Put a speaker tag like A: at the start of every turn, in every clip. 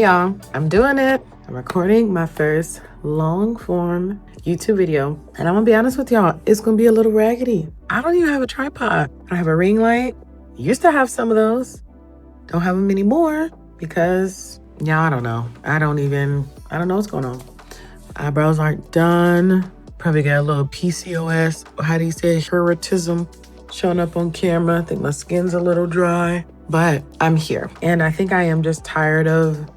A: Hey y'all, I'm doing it. I'm recording my first long form YouTube video. And I'm gonna be honest with y'all, it's gonna be a little raggedy. I don't even have a tripod. I don't have a ring light. Used to have some of those. Don't have them anymore because, I don't know. I don't know what's going on. Eyebrows aren't done. Probably got a little PCOS, or how do you say, hirsutism showing up on camera. I think my skin's a little dry, but I'm here. And I think I am just tired of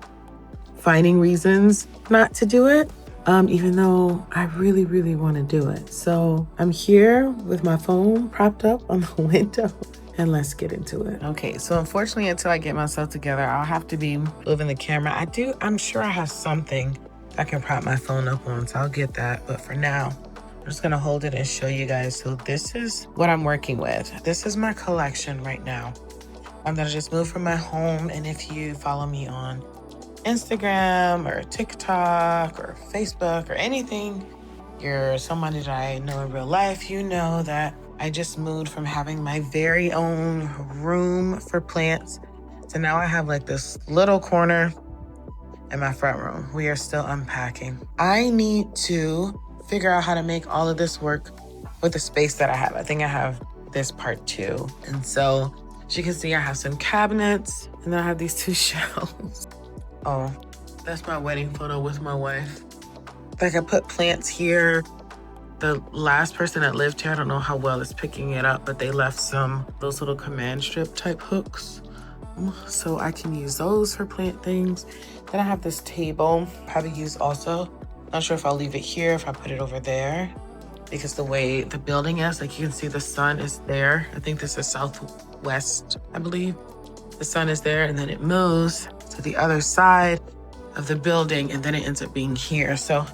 A: finding reasons not to do it, even though I really, really want to do it. So I'm here with my phone propped up on the window. And let's get into it. Okay, so unfortunately, until I get myself together, I'll have to be moving the camera. I'm sure I have something I can prop my phone up on, so I'll get that. But for now, I'm just gonna hold it and show you guys. So this is what I'm working with. This is my collection right now. I'm gonna just move from my home, and if you follow me on Instagram or TikTok or Facebook or anything, you're somebody that I know in real life, you know that I just moved from having my very own room for plants to now I have like this little corner in my front room. We are still unpacking. I need to figure out how to make all of this work with the space that I have. I think I have this part too. And so as you can see, I have some cabinets and then I have these two shelves. Oh, that's my wedding photo with my wife. Like I put plants here. The last person that lived here, I don't know how well it's picking it up, but they left those little command strip type hooks. So I can use those for plant things. Then I have this table, probably use also. Not sure if I'll leave it here, if I put it over there, because the way the building is, like you can see the sun is there. I think this is southwest, I believe. The sun is there and then it moves to the other side of the building and then it ends up being here. So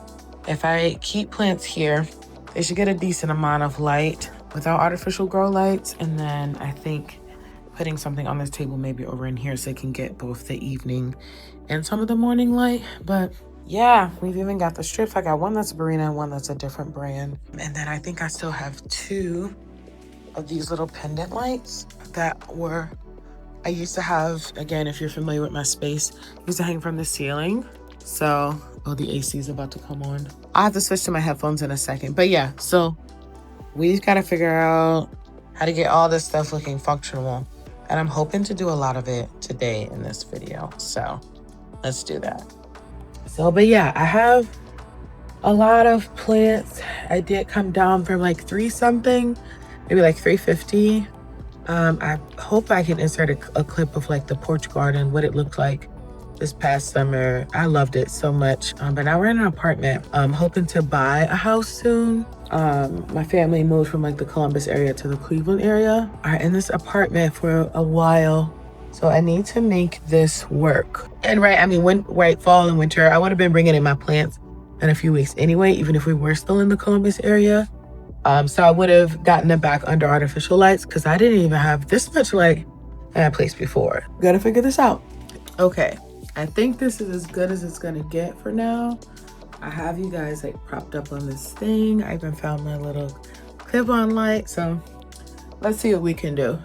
A: if I keep plants here, they should get a decent amount of light without artificial grow lights. And then I think putting something on this table maybe over in here so it can get both the evening and some of the morning light. But yeah, we've even got the strips. I got one that's Barina and one that's a different brand. And then I think I still have two of these little pendant lights that I used to have, again, if you're familiar with my space, used to hang from the ceiling. So, the AC is about to come on. I'll have to switch to my headphones in a second. But yeah, so we've got to figure out how to get all this stuff looking functional. And I'm hoping to do a lot of it today in this video. So let's do that. So, but yeah, I have a lot of plants. I did come down from like 3-something, maybe like 350. I hope I can insert a clip of like the porch garden, what it looked like this past summer. I loved it so much. But now we're in an apartment. I'm hoping to buy a house soon. My family moved from like the Columbus area to the Cleveland area. Are in this apartment for a while. So I need to make this work. And fall and winter, I would have been bringing in my plants in a few weeks anyway, even if we were still in the Columbus area. So I would have gotten it back under artificial lights because I didn't even have this much light in that place before. Gotta figure this out. Okay, I think this is as good as it's gonna get for now. I have you guys like propped up on this thing. I even found my little clip-on light. So let's see what we can do.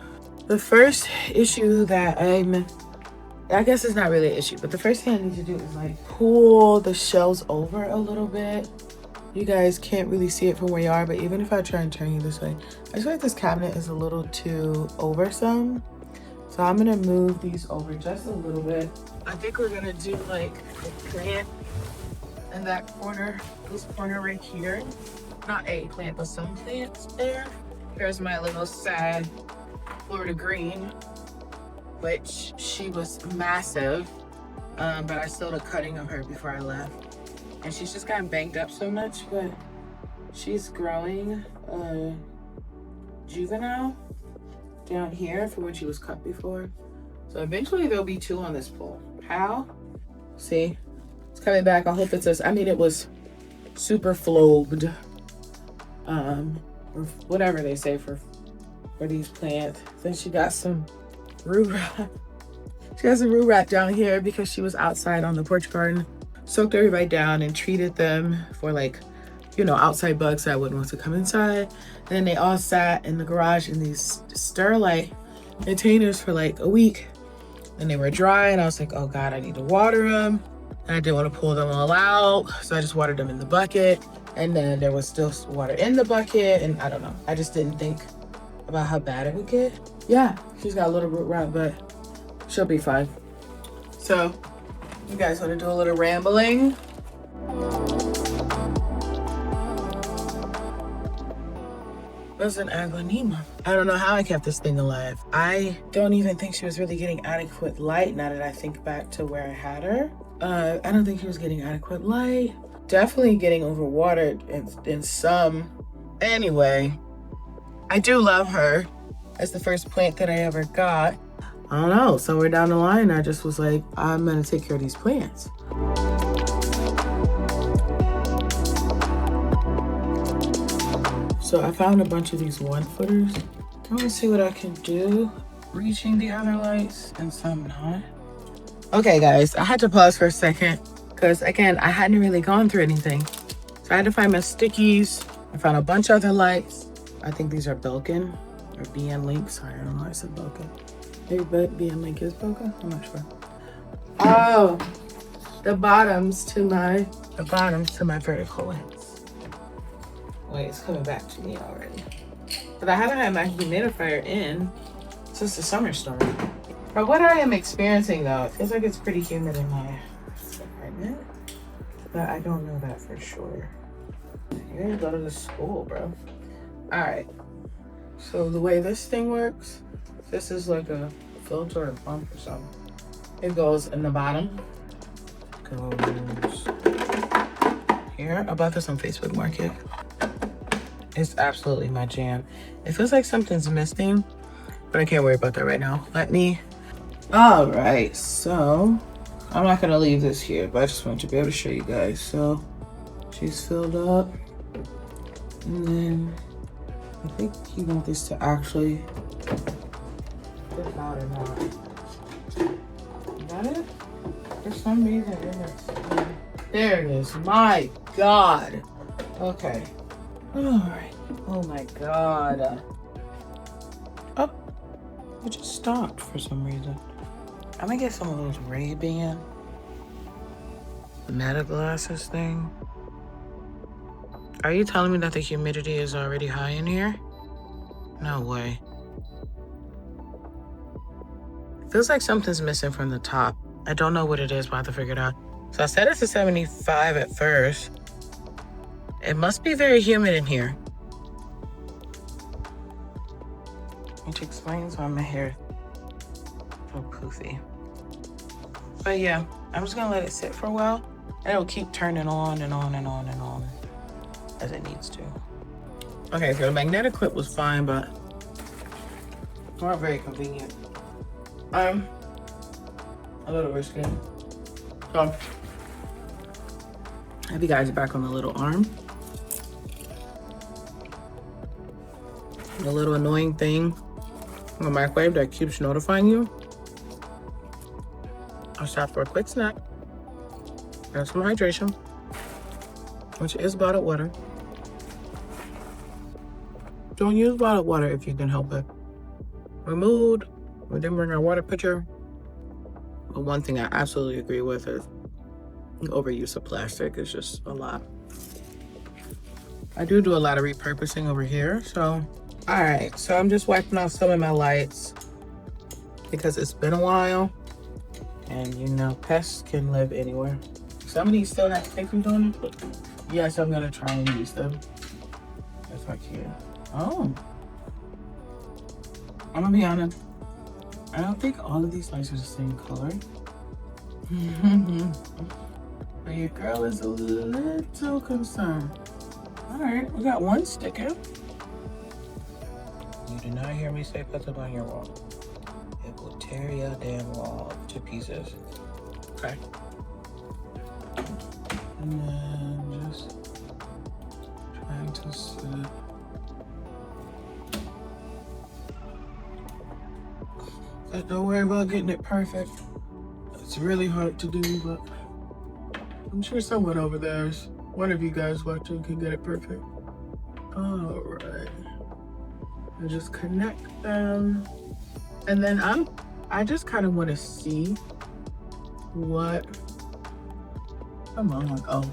A: The first issue that I guess it's not really an issue, but the first thing I need to do is like pull the shelves over a little bit. You guys can't really see it from where you are, but even if I try and turn you this way, I feel like this cabinet is a little too oversome. So I'm gonna move these over just a little bit. I think we're gonna do like a plant in that corner, this corner right here. Not a plant, but some plants there. Here's my little sad Florida green, which she was massive, but I still did a cutting of her before I left. And she's just gotten banged up so much, but she's growing juvenile down here for when she was cut before. So eventually there'll be 2 on this pole. How? See, it's coming back. I hope it's it was super flobed, or whatever they say for these plants. Then she got some root rot. She has some root rot down here because she was outside on the porch garden. Soaked everybody down and treated them for like, outside bugs that wouldn't want to come inside. And then they all sat in the garage in these Sterlite containers for like a week. and they were dry, and I was like, oh God, I need to water them. And I didn't want to pull them all out, so I just watered them in the bucket. And then there was still water in the bucket, and I don't know. I just didn't think about how bad it would get. Yeah, she's got a little root rot, but she'll be fine. So, you guys want to do a little rambling? Was an aglaonema. I don't know how I kept this thing alive. I don't even think she was really getting adequate light now that I think back to where I had her. I don't think she was getting adequate light. Definitely getting overwatered in some. Anyway, I do love her as the first plant that I ever got. I don't know, somewhere down the line, I just was like, I'm gonna take care of these plants. So I found a bunch of these 1-footers. I wanna see what I can do. Reaching the other lights and some not. Okay guys, I had to pause for a second because again, I hadn't really gone through anything. So I had to find my stickies. I found a bunch of other lights. I think these are Belkin or BN Link. Sorry, I don't know why I said Belkin. Maybe BN Link is Belkin, I'm not sure. Oh, the bottoms to my vertical lights. Wait, it's coming back to me already. But I haven't had my humidifier in since the summer started. But what I am experiencing though, it feels like it's pretty humid in my apartment. But I don't know that for sure. You need to go to the school, bro. All right. So the way this thing works, this is like a filter or pump or something. It goes in the bottom. Goes here. I bought this on Facebook Market. It's absolutely my jam. It feels like something's missing, but I can't worry about that right now. All right, so I'm not gonna leave this here, but I just want to be able to show you guys. So she's filled up, and then I think you want this to actually fit out or not. Got it? For some reason, there it is. My God. Okay. All right. Oh my God. Oh, it just stopped for some reason. I'm gonna get some of those Ray-Ban Meta glasses thing. Are you telling me that the humidity is already high in here? No way. Feels like something's missing from the top. I don't know what it is, but I have to figure it out. So I set it to 75 at first. It must be very humid in here. Which explains why my hair is so poofy. But yeah, I'm just gonna let it sit for a while, and it'll keep turning on and on and on and on as it needs to. Okay, so the magnetic clip was fine, but not very convenient. A little risky. So, I have you guys back on the little arm. The little annoying thing on the microwave that keeps notifying you. I'll stop for a quick snack and some hydration, which is bottled water. Don't use bottled water if you can help it. We're moved. We didn't bring our water pitcher. But one thing I absolutely agree with is overuse of plastic is just a lot. I do a lot of repurposing over here, so. All right, so I'm just wiping off some of my lights because it's been a while, and you know, pests can live anywhere. Some of these still have stickers on them. Yes, I'm gonna try and use them if I can. Oh, I'm gonna be honest. I don't think all of these lights are the same color. But your girl is a little concerned. All right, we got one sticker. You do not hear me say put them on your wall. It will tear your damn wall to pieces. Okay. And then just trying to sit. But don't worry about getting it perfect. It's really hard to do, but I'm sure someone over there, one of you guys watching, can get it perfect. All right. And just connect them. And then I'm I just kind of want to see what, come on, oh,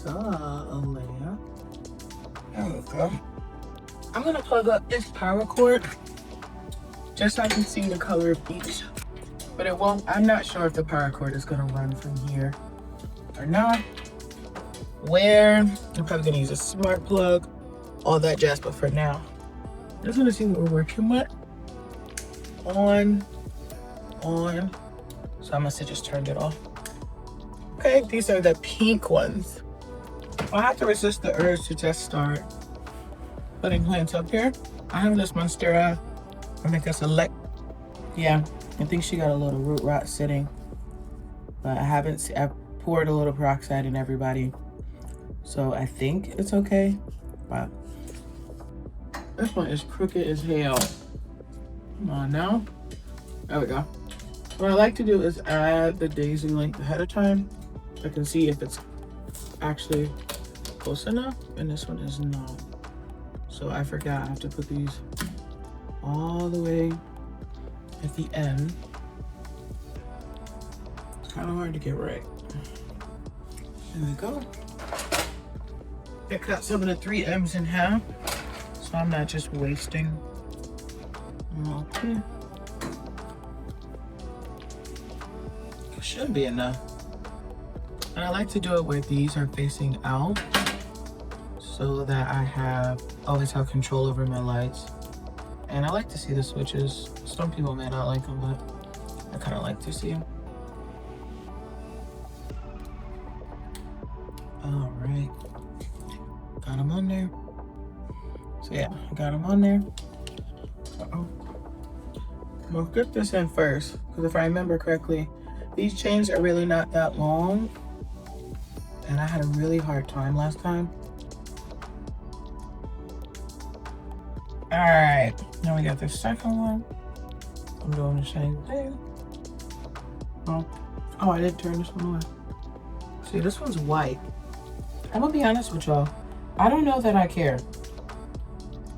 A: duh, Alea. There we go. I'm gonna plug up this power cord just so I can see the color of each, but it won't, I'm not sure if the power cord is gonna run from here or not. Where, I'm probably gonna use a smart plug, all that jazz, but for now, I just wanna see what we're working with. On, so I must have just turned it off. Okay, these are the pink ones. I have to resist the urge to just start putting plants up here. I have this monstera, I think that's yeah, I think she got a little root rot sitting, but I poured a little peroxide in everybody, so I think it's okay, but this one is crooked as hell. Come on now, there we go. What I like to do is add the daisy length ahead of time. I can see if it's actually close enough, and this one is not. So I forgot I have to put these all the way at the end. It's kind of hard to get right. There we go. I cut some of the 3Ms in half, so I'm not just wasting. Okay. It should be enough. And I like to do it where these are facing out so that I always have control over my lights. And I like to see the switches. Some people may not like them, but I kind of like to see them. All right, got them on there. So yeah, I got them on there. Uh-oh. We'll get this in first, because if I remember correctly, these chains are really not that long, and I had a really hard time last time. All right, now we got the second one. I'm doing the same thing. Oh, I didn't turn this one on. See, this one's white. I'm gonna be honest with y'all. I don't know that I care.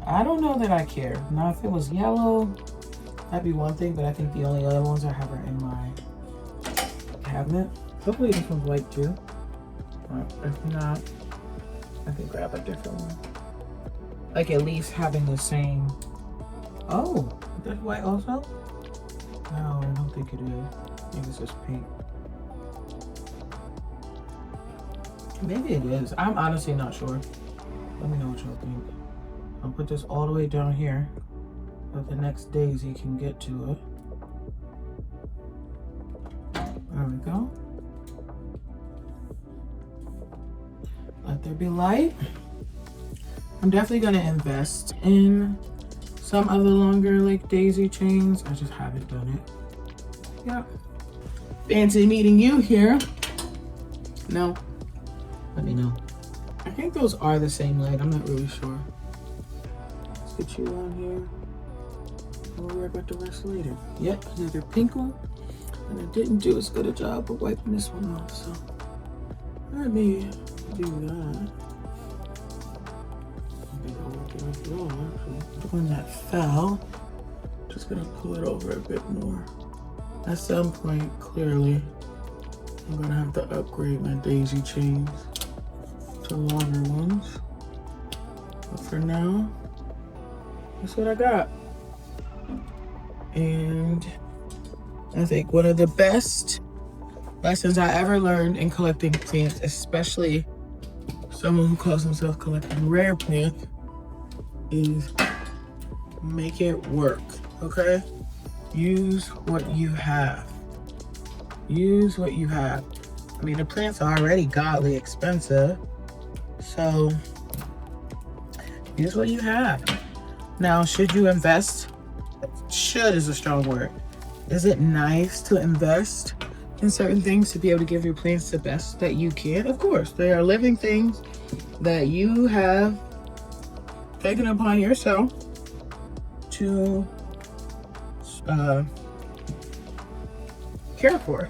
A: I don't know that I care. Now, if it was yellow, that'd be one thing, but I think the only other ones I have are in my cabinet. Hopefully this one's white too. If not, I can grab a different one. Like at least having the same. Oh, is that white also? No, I don't think it is. I think it's just pink. Maybe it is. I'm honestly not sure. Let me know what y'all think. I'll put this all the way down here, so the next daisy can get to it. There we go. Let there be light. I'm definitely gonna invest in some of the longer like daisy chains. I just haven't done it. Yep. Fancy meeting you here. No. Let me know. I think those are the same light. I'm not really sure. Let's get you on here. We'll worry about the rest later. Yep, another pink one. And I didn't do as good a job of wiping this one off, so let me do that. I think I'll work it off at all, actually. The one that fell, just gonna pull it over a bit more. At some point, clearly, I'm gonna have to upgrade my daisy chains to longer ones. But for now, that's what I got. And I think one of the best lessons I ever learned in collecting plants, especially someone who calls himself collecting rare plants, is make it work, okay? Use what you have. Use what you have. I mean, the plants are already godly expensive, so use what you have. Now, should you invest? Should is a strong word. Is it nice to invest in certain things to be able to give your plants the best that you can? Of course, they are living things that you have taken upon yourself to care for.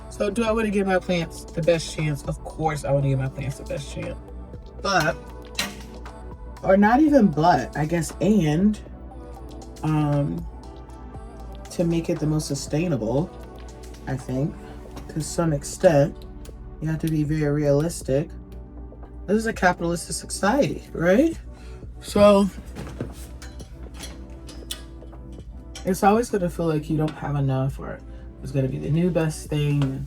A: So do I want to give my plants the best chance? Of course I want to give my plants the best chance. But, or not even but, I guess, and to make it the most sustainable, I think, to some extent. You have to be very realistic. This is a capitalistic society, right? So it's always gonna feel like you don't have enough, or it's gonna be the new best thing.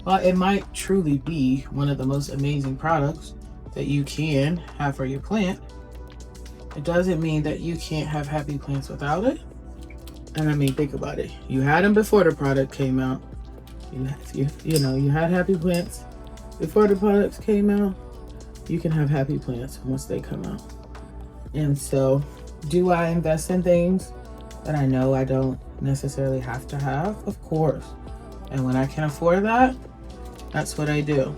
A: Well, it might truly be one of the most amazing products that you can have for your plant. It doesn't mean that you can't have happy plants without it. And I mean, think about it. You had them before the product came out. You had happy plants before the products came out. You can have happy plants once they come out. And so, do I invest in things that I know I don't necessarily have to have? Of course. And when I can afford that, that's what I do.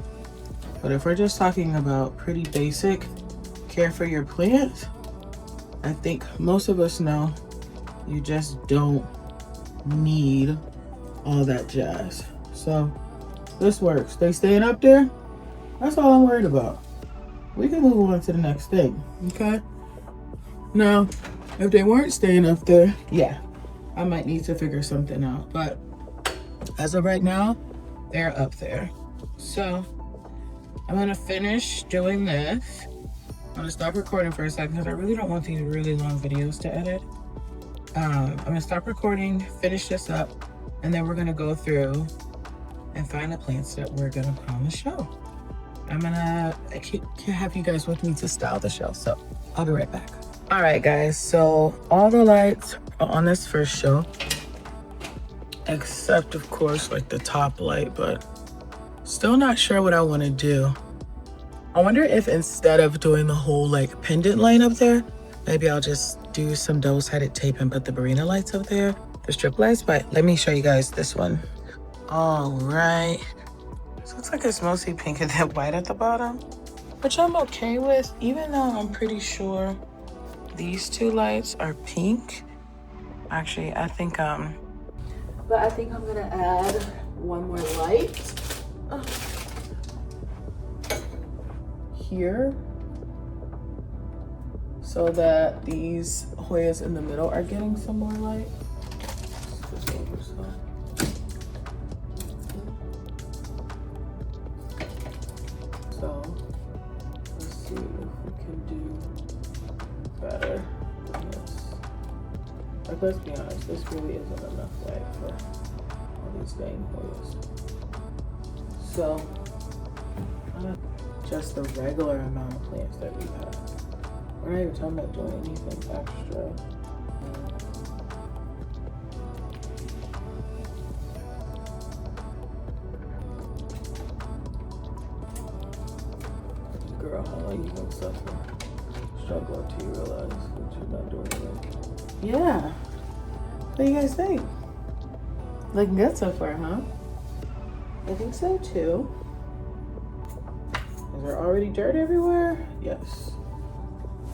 A: But if we're just talking about pretty basic care for your plant, I think most of us know you just don't need all that jazz. So this works. They staying up there? That's all I'm worried about. We can move on to the next thing, okay? Now, if they weren't staying up there, yeah, I might need to figure something out. But as of right now, they're up there. So I'm gonna finish doing this. I'm gonna stop recording for a second because I really don't want these really long videos to edit. I'm gonna stop recording, finish this up, and then we're gonna go through and find the plants that we're gonna put on the show. I can't have you guys with me to style the show, so I'll be right back. All right, guys, so all the lights are on this first show, except of course like the top light, but still not sure what I want to do. I wonder if instead of doing the whole like pendant light up there, maybe I'll just do some double-sided tape and put the Barina lights up there, the strip lights. But let me show you guys this one. All right, this looks like it's mostly pink and then white at the bottom, which I'm okay with, even though I'm pretty sure these two lights are pink. Actually, I think I'm gonna add one more light here so that these Hoyas in the middle are getting some more light. So let's see if we can do better than this. Like, let's be honest, this really isn't enough light for all these dang Hoyas. So just the regular amount of plants that we have. We're not even talking about doing anything extra. Girl, how long you gonna suffer? Struggle until you realize that you're not doing it. Yeah. What do you guys think? Looking good so far, huh? I think so too. Is there already dirt everywhere? Yes.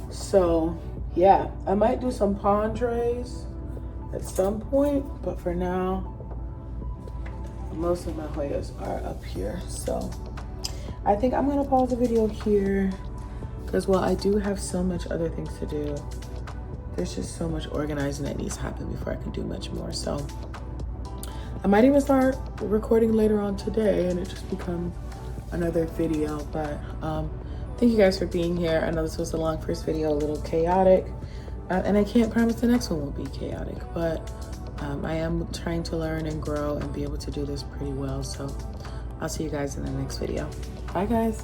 A: So yeah, I might do some pond trays at some point, but for now, most of my Hoyas are up here. So I think I'm gonna pause the video here because while I do have so much other things to do, there's just so much organizing that needs to happen before I can do much more. So I might even start recording later on today and it just becomes another video. But thank you guys for being here. I know this was a long first video, a little chaotic, and I can't promise the next one will be chaotic, but I am trying to learn and grow and be able to do this pretty well. So I'll see you guys in the next video. Bye guys.